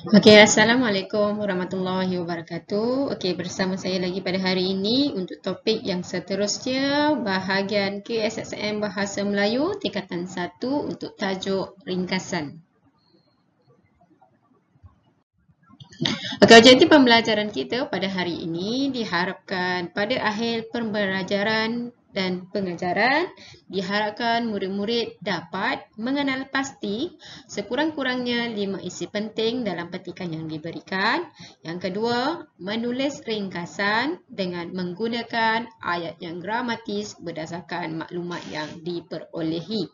Okey, Assalamualaikum warahmatullahi wabarakatuh. Okey, bersama saya lagi pada hari ini untuk topik yang seterusnya, bahagian KSSM Bahasa Melayu tingkatan 1 untuk tajuk ringkasan. Okey, objektif pembelajaran kita pada hari ini diharapkan pada akhir pembelajaran dan pengajaran, diharapkan murid-murid dapat mengenal pasti sekurang-kurangnya 5 isi penting dalam petikan yang diberikan. Yang kedua, menulis ringkasan dengan menggunakan ayat yang gramatis berdasarkan maklumat yang diperolehi.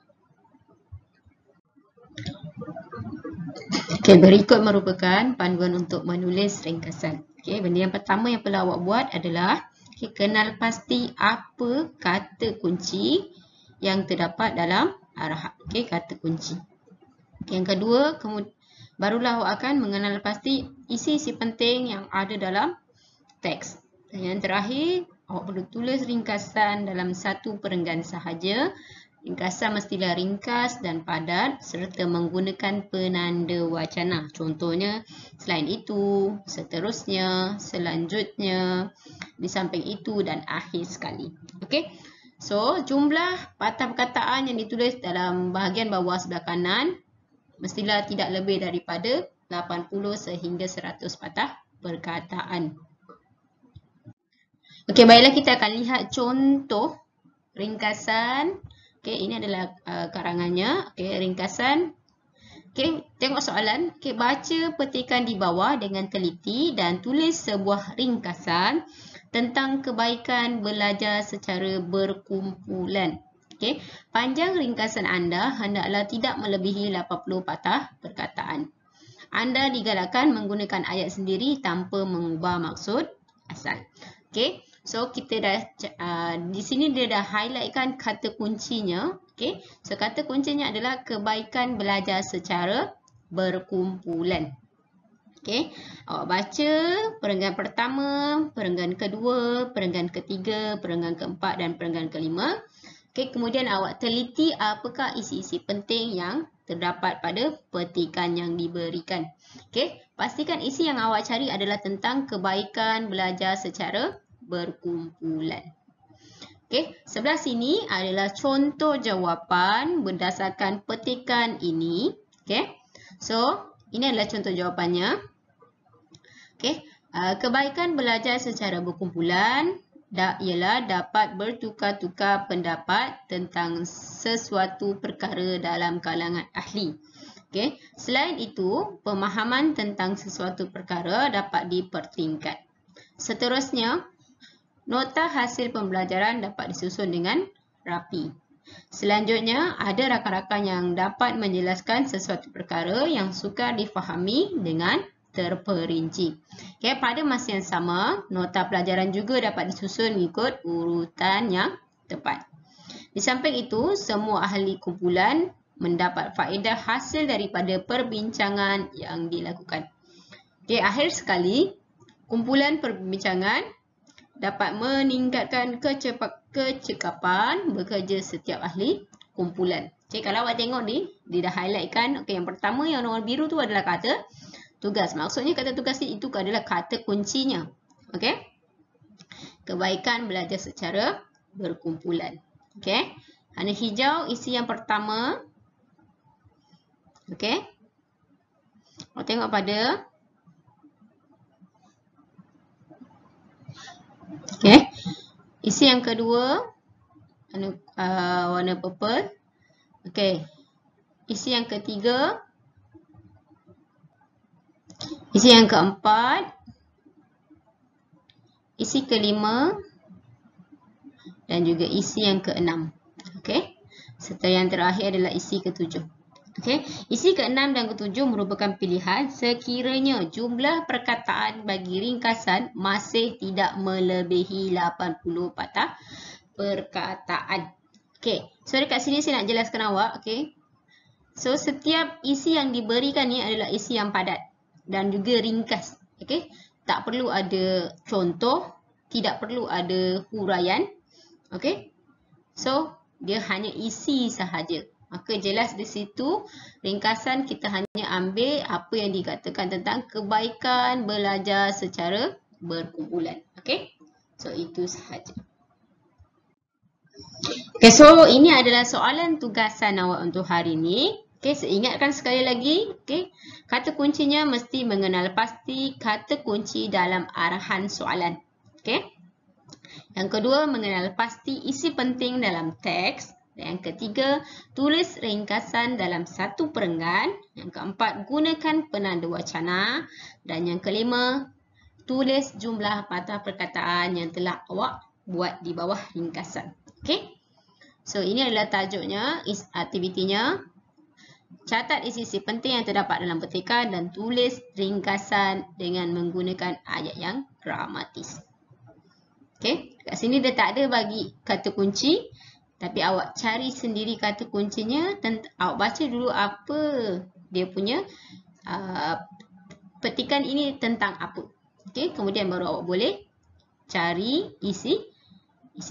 Okey, berikut merupakan panduan untuk menulis ringkasan. Okey, benda yang pertama yang perlu awak buat adalah kenal pasti apa kata kunci yang terdapat dalam arahan. Okey, kata kunci. Yang kedua, barulah awak akan mengenal pasti isi-isi penting yang ada dalam teks. Dan yang terakhir, awak perlu tulis ringkasan dalam satu perenggan sahaja. Ringkasan mestilah ringkas dan padat serta menggunakan penanda wacana. Contohnya, selain itu, seterusnya, selanjutnya, di samping itu dan akhir sekali. Okey. So, jumlah patah perkataan yang ditulis dalam bahagian bawah sebelah kanan mestilah tidak lebih daripada 80 sehingga 100 patah perkataan. Okey, baiklah kita akan lihat contoh ringkasan. Okey, ini adalah karangannya. Okey, ringkasan. Okey, tengok soalan. Okey, baca petikan di bawah dengan teliti dan tulis sebuah ringkasan tentang kebaikan belajar secara berkumpulan. Okey, panjang ringkasan anda hendaklah tidak melebihi 80 patah perkataan. Anda digalakkan menggunakan ayat sendiri tanpa mengubah maksud asal. Okey, so kita dah di sini dia dah highlightkan kata kuncinya. Okey, so kata kuncinya adalah kebaikan belajar secara berkumpulan. Okey, awak baca perenggan pertama, perenggan kedua, perenggan ketiga, perenggan keempat dan perenggan kelima. Okey, kemudian awak teliti apakah isi-isi penting yang terdapat pada petikan yang diberikan. Okey, pastikan isi yang awak cari adalah tentang kebaikan belajar secara berkumpulan. Okey, sebelah sini adalah contoh jawapan berdasarkan petikan ini. Okey, so ini adalah contoh jawapannya. Okey, kebaikan belajar secara berkumpulan ialah dapat bertukar-tukar pendapat tentang sesuatu perkara dalam kalangan ahli. Okey, selain itu, pemahaman tentang sesuatu perkara dapat dipertingkat. Seterusnya, nota hasil pembelajaran dapat disusun dengan rapi. Selanjutnya, ada rakan-rakan yang dapat menjelaskan sesuatu perkara yang sukar difahami dengan terperinci. Okay, pada masa yang sama, nota pelajaran juga dapat disusun mengikut urutan yang tepat. Di samping itu, semua ahli kumpulan mendapat faedah hasil daripada perbincangan yang dilakukan. Okay, akhir sekali, kumpulan perbincangan dapat meningkatkan kecekapan bekerja setiap ahli kumpulan. Okay, kalau awak tengok ni, dia dah highlightkan. Okay, yang pertama yang warna biru tu adalah kata tugas. Maksudnya kata tugas itu adalah kata kuncinya. Okey. Kebaikan belajar secara berkumpulan. Okey. Warna hijau isi yang pertama. Okey. Awak tengok pada okey. Isi yang kedua warna purple. Okey. Isi yang ketiga. Isi yang keempat, isi kelima, dan juga isi yang keenam. Okey. Serta yang terakhir adalah isi ketujuh. Okey. Isi keenam dan ketujuh merupakan pilihan sekiranya jumlah perkataan bagi ringkasan masih tidak melebihi 80 patah perkataan. Okey. So dekat sini saya nak jelaskan awak. Okey. So setiap isi yang diberikan ni adalah isi yang padat dan juga ringkas. Okey, tak perlu ada contoh, tidak perlu ada huraian. Okey. So, dia hanya isi sahaja. Maka jelas di situ ringkasan kita hanya ambil apa yang dikatakan tentang kebaikan belajar secara berkumpulan. Okey? So itu sahaja. Okay, so ini adalah soalan tugasan awak untuk hari ini. Okay, saya ingatkan sekali lagi. Okay, kata kuncinya mesti mengenal pasti kata kunci dalam arahan soalan. Okay. Yang kedua, mengenal pasti isi penting dalam teks. Dan yang ketiga, tulis ringkasan dalam satu perenggan. Yang keempat, gunakan penanda wacana. Dan yang kelima, tulis jumlah patah perkataan yang telah awak buat di bawah ringkasan. Okay. So, ini adalah tajuknya, aktivitinya. Catat isi-isi penting yang terdapat dalam petikan dan tulis ringkasan dengan menggunakan ayat yang gramatis. Okay. Kat sini dia tak ada bagi kata kunci. Tapi awak cari sendiri kata kuncinya. Awak baca dulu apa dia punya petikan ini tentang apa. Okay. Kemudian baru awak boleh cari isi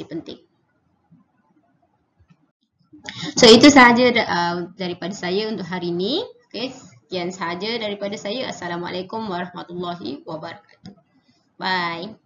penting. So itu sahaja daripada saya untuk hari ini. Okay, sekian sahaja daripada saya. Assalamualaikum warahmatullahi wabarakatuh. Bye.